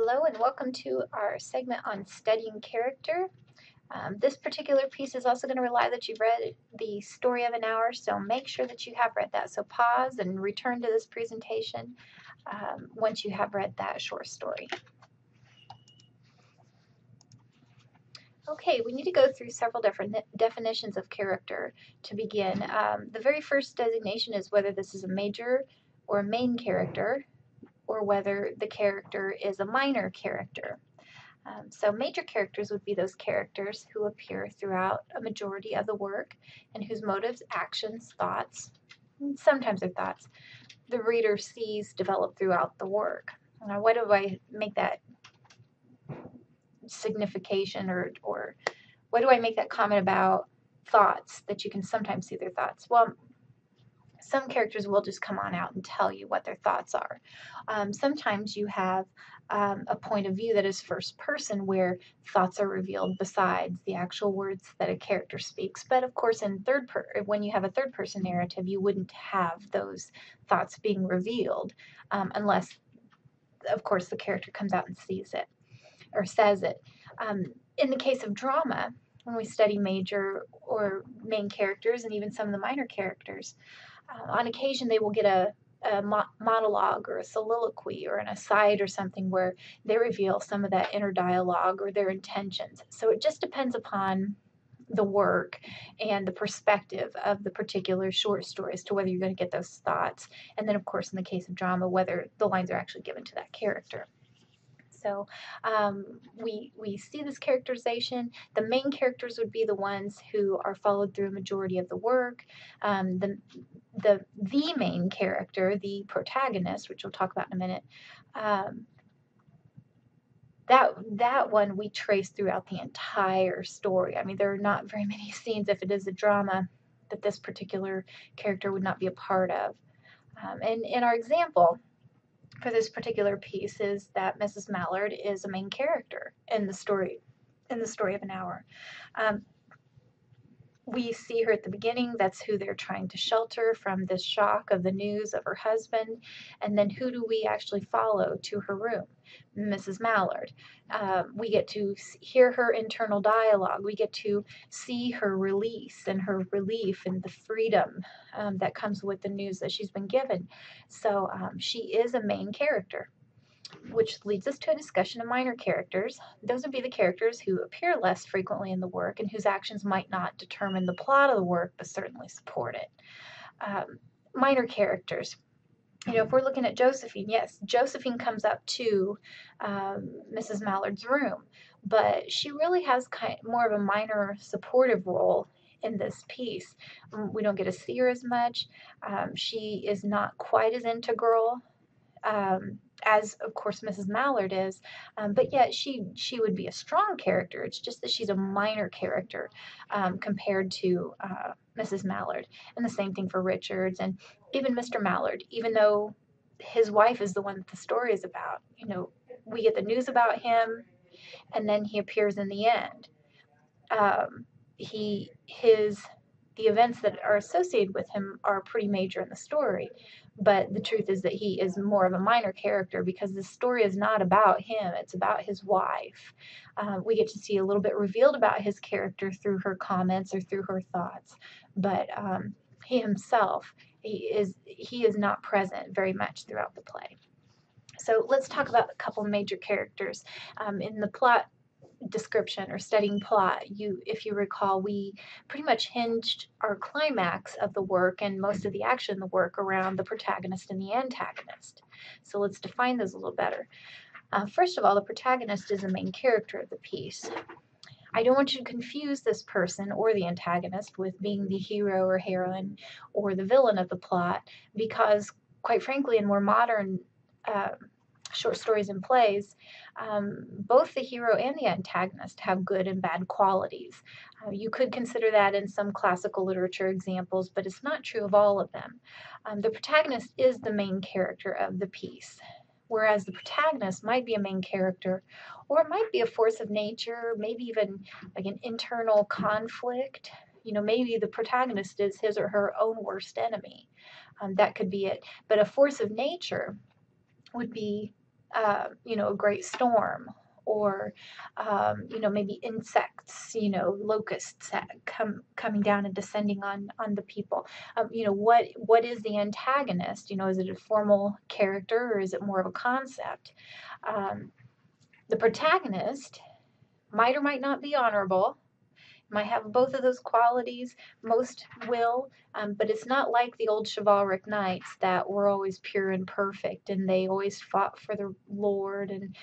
Hello and welcome to our segment on studying character. This particular piece is also going to rely that you've read The Story of an Hour, so make sure that you have read that. So pause and return to this presentation once you have read that short story. Okay, we need to go through several different definitions of character to begin. The very first designation is whether this is a major or a main character, or whether the character is a minor character. So major characters would be those characters who appear throughout a majority of the work and whose motives, actions, thoughts, sometimes their thoughts, the reader sees develop throughout the work. Now, why do I make that signification or why do I make that comment about thoughts that you can sometimes see their thoughts? Well, some characters will just come on out and tell you what their thoughts are. Sometimes you have a point of view that is first person where thoughts are revealed besides the actual words that a character speaks. But of course, when you have a third person narrative, you wouldn't have those thoughts being revealed unless, of course, the character comes out and sees it or says it. In the case of drama, when we study major or main characters and even some of the minor characters, on occasion they will get a monologue or a soliloquy or an aside or something where they reveal some of that inner dialogue or their intentions. So it just depends upon the work and the perspective of the particular short story as to whether you're going to get those thoughts. And then, of course, in the case of drama, whether the lines are actually given to that character. So we see this characterization. The main characters would be the ones who are followed through a majority of the work. The main character, the protagonist, which we'll talk about in a minute, that one we trace throughout the entire story. I mean, there are not very many scenes, if it is a drama, that this particular character would not be a part of. And in our example, for this particular piece is that Mrs. Mallard is a main character in the story of an hour. We see her at the beginning. That's who they're trying to shelter from this shock of the news of her husband. And then who do we actually follow to her room? Mrs. Mallard. We get to hear her internal dialogue. We get to see her release and her relief and the freedom that comes with the news that she's been given. So she is a main character, which leads us to a discussion of minor characters. Those would be the characters who appear less frequently in the work and whose actions might not determine the plot of the work, but certainly support it. Minor characters. You know, if we're looking at Josephine, yes, Josephine comes up to Mrs. Mallard's room, but she really has more of a minor supportive role in this piece. We don't get to see her as much. She is not quite as integral as of course Mrs. Mallard is, but yet she would be a strong character. It's just that she's a minor character compared to Mrs. Mallard. And the same thing for Richards and even Mr. Mallard, even though his wife is the one that the story is about. You know, we get the news about him and then he appears in the end. The events that are associated with him are pretty major in the story, but the truth is that he is more of a minor character because the story is not about him, it's about his wife. We get to see a little bit revealed about his character through her comments or through her thoughts, but he himself, he is not present very much throughout the play. So let's talk about a couple major characters. In the plot description or studying plot, if you recall, we pretty much hinged our climax of the work and most of the action in the work around the protagonist and the antagonist. So let's define those a little better. First of all, the protagonist is the main character of the piece. I don't want you to confuse this person or the antagonist with being the hero or heroine or the villain of the plot, because quite frankly, in more modern short stories and plays, both the hero and the antagonist have good and bad qualities. You could consider that in some classical literature examples, but it's not true of all of them. The protagonist is the main character of the piece, whereas the protagonist might be a main character, or it might be a force of nature, maybe even like an internal conflict. You know, maybe the protagonist is his or her own worst enemy. That could be it. But a force of nature would be a great storm, or maybe insects, locusts coming down and descending on the people. What is the antagonist? Is it a formal character, or is it more of a concept? The protagonist might or might not be honorable, might have both of those qualities. Most will, but it's not like the old chivalric knights that were always pure and perfect, and they always fought for their lord, and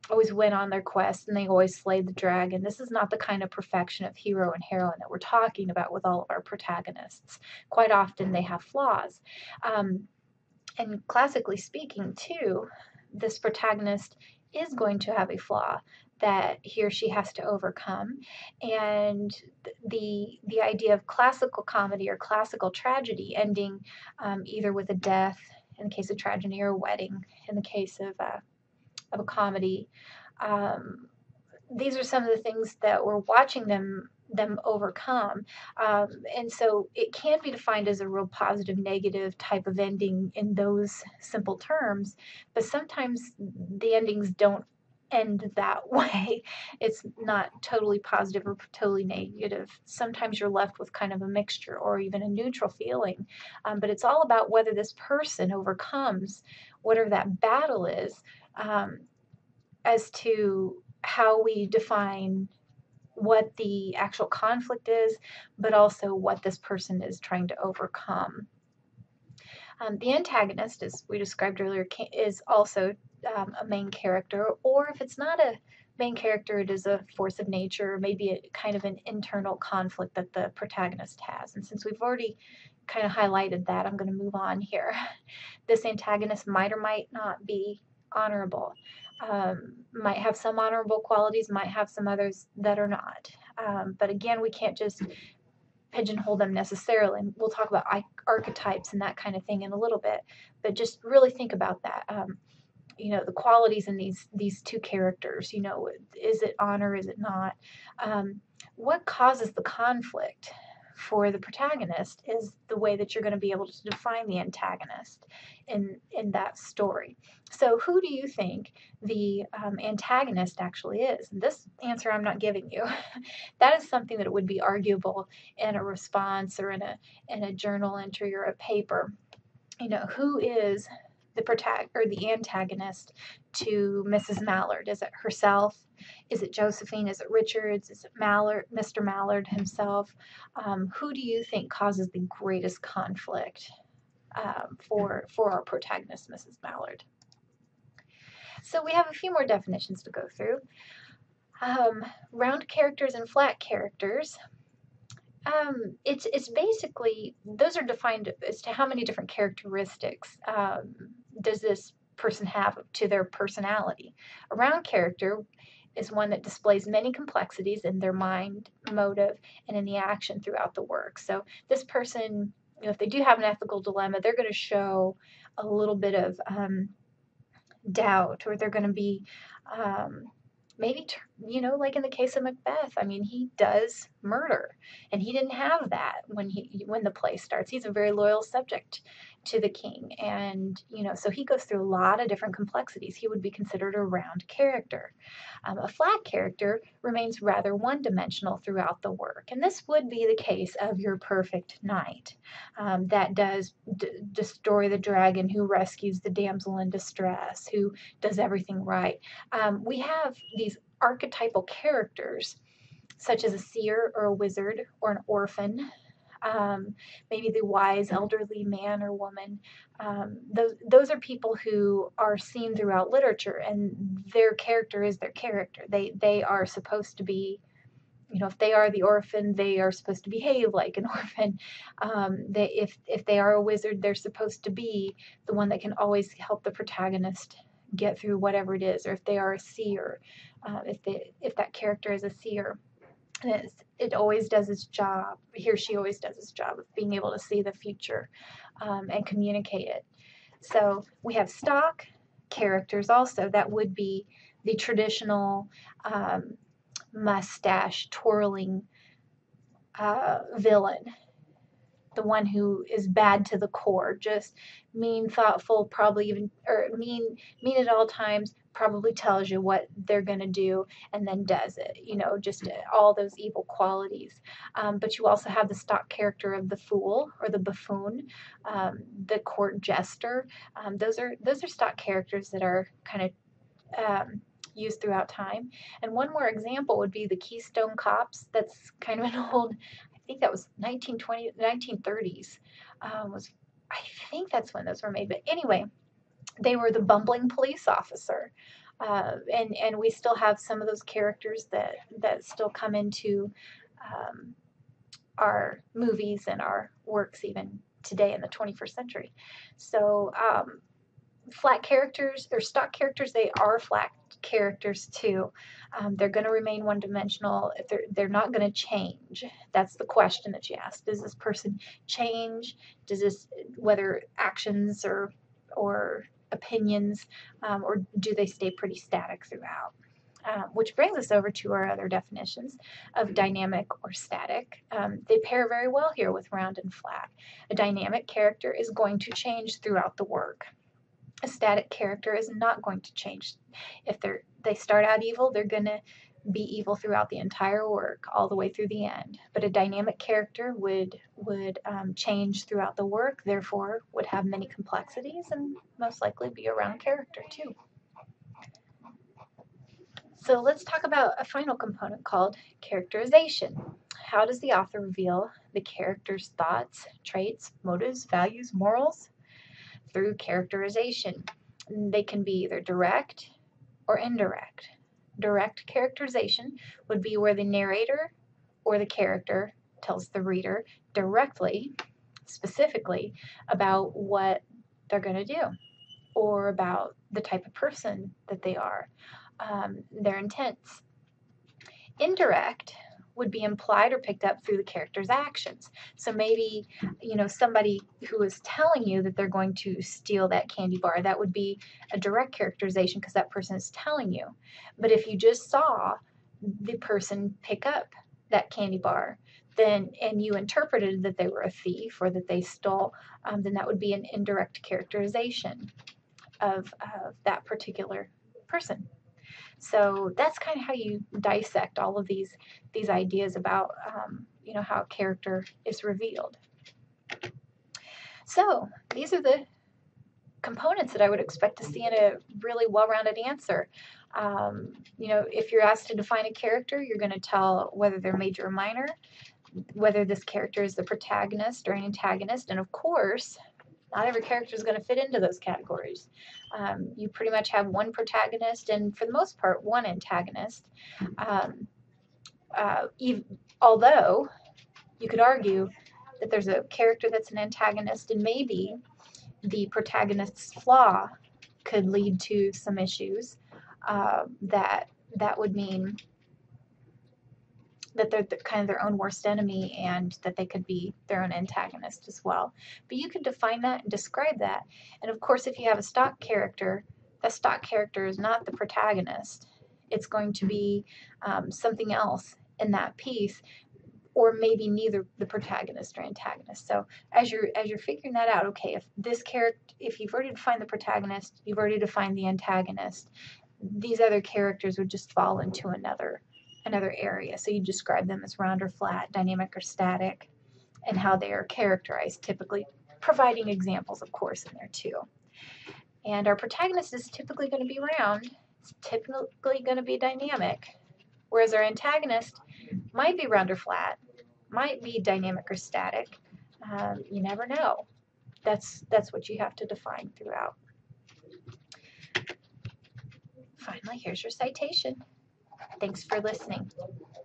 always went on their quest, and they always slayed the dragon. This is not the kind of perfection of hero and heroine that we're talking about with all of our protagonists. Quite often they have flaws. And classically speaking, too, this protagonist is going to have a flaw that he or she has to overcome. And the idea of classical comedy or classical tragedy ending either with a death in the case of tragedy, or a wedding in the case of a comedy. These are some of the things that we're watching them overcome. And so it can be defined as a real positive, negative type of ending in those simple terms, but sometimes the endings don't end that way. It's not totally positive or totally negative. Sometimes you're left with kind of a mixture or even a neutral feeling. But it's all about whether this person overcomes whatever that battle is, as to how we define what the actual conflict is, but also what this person is trying to overcome. The antagonist, as we described earlier, is also a main character, or if it's not a main character, it is a force of nature, maybe a kind of an internal conflict that the protagonist has. And since we've already kind of highlighted that, I'm going to move on here. This antagonist might or might not be honorable. Might have some honorable qualities, might have some others that are not. But again, we can't just pigeonhole them necessarily. We'll talk about archetypes and that kind of thing in a little bit, but just really think about that. The qualities in these two characters. Is it honor? Is it not? What causes the conflict for the protagonist is the way that you're going to be able to define the antagonist in that story. So who do you think the antagonist actually is? And this answer I'm not giving you. That is something that would be arguable in a response, or in a journal entry or a paper. Who is the antagonist to Mrs. Mallard? Is it herself? Is it Josephine? Is it Richards? Is it Mallard, Mr. Mallard himself? Who do you think causes the greatest conflict for our protagonist, Mrs. Mallard? So we have a few more definitions to go through. Round characters and flat characters. It's basically, those are defined as to how many different characteristics does this person have to their personality. A round character is one that displays many complexities in their mind, motive, and in the action throughout the work. So this person, if they do have an ethical dilemma, they're going to show a little bit of doubt, or they're going to be maybe, like in the case of Macbeth, he does murder, and he didn't have that when the play starts. He's a very loyal subject to the king, and so he goes through a lot of different complexities. He would be considered a round character. A flat character remains rather one-dimensional throughout the work, and this would be the case of your perfect knight that does destroy the dragon, who rescues the damsel in distress, who does everything right. We have these archetypal characters, such as a seer or a wizard or an orphan, maybe the wise elderly man or woman. Those are people who are seen throughout literature, and their character is their character. They are supposed to be, if they are the orphan, they are supposed to behave like an orphan. If they are a wizard, they're supposed to be the one that can always help the protagonist get through whatever it is. Or if they are a seer, if that character is a seer, it always does its job. He or she always does its job of being able to see the future and communicate it. So we have stock characters also. That would be the traditional mustache twirling villain. the one who is bad to the core, just mean, thoughtful, probably even, or mean at all times, probably tells you what they're going to do and then does it, just all those evil qualities. But you also have the stock character of the fool or the buffoon, the court jester. Those are stock characters that are kind of used throughout time. And one more example would be the Keystone Cops. That's kind of an old, I think that was 1930s. I think that's when those were made. But anyway, they were the bumbling police officer. And we still have some of those characters that still come into our movies and our works even today in the 21st century. So flat characters or stock characters, they are flat characters too. They're going to remain one-dimensional. They're not going to change. That's the question that you asked. Does this person change? Does this, whether actions or opinions, or do they stay pretty static throughout? Which brings us over to our other definitions of dynamic or static. They pair very well here with round and flat. A dynamic character is going to change throughout the work. A static character is not going to change. If they start out evil, they're going to be evil throughout the entire work, all the way through the end. But a dynamic character would change throughout the work, therefore would have many complexities and most likely be a round character too. So let's talk about a final component called characterization. How does the author reveal the character's thoughts, traits, motives, values, morals? Through characterization. They can be either direct or indirect. Direct characterization would be where the narrator or the character tells the reader directly, specifically, about what they're going to do or about the type of person that they are, their intents. Indirect would be implied or picked up through the character's actions. So maybe, somebody who is telling you that they're going to steal that candy bar, that would be a direct characterization because that person is telling you. But if you just saw the person pick up that candy bar, and you interpreted that they were a thief or that they stole, then that would be an indirect characterization of that particular person. So that's kind of how you dissect all of these ideas about how a character is revealed. So these are the components that I would expect to see in a really well-rounded answer. If you're asked to define a character, you're going to tell whether they're major or minor, whether this character is the protagonist or an antagonist, and of course, not every character is going to fit into those categories. You pretty much have one protagonist and, for the most part, one antagonist. Although you could argue that there's a character that's an antagonist and maybe the protagonist's flaw could lead to some issues that would mean that they're kind of their own worst enemy and that they could be their own antagonist as well. But you can define that and describe that. And of course, if you have a stock character, the stock character is not the protagonist. It's going to be something else in that piece, or maybe neither the protagonist or antagonist. So as you're figuring that out, okay, if you've already defined the protagonist, you've already defined the antagonist, these other characters would just fall into another area. So you describe them as round or flat, dynamic or static, and how they are characterized, typically providing examples, of course, in there too. And our protagonist is typically going to be round. It's typically going to be dynamic, whereas our antagonist might be round or flat, might be dynamic or static. You never know. That's what you have to define throughout. Finally, here's your citation. Thanks for listening.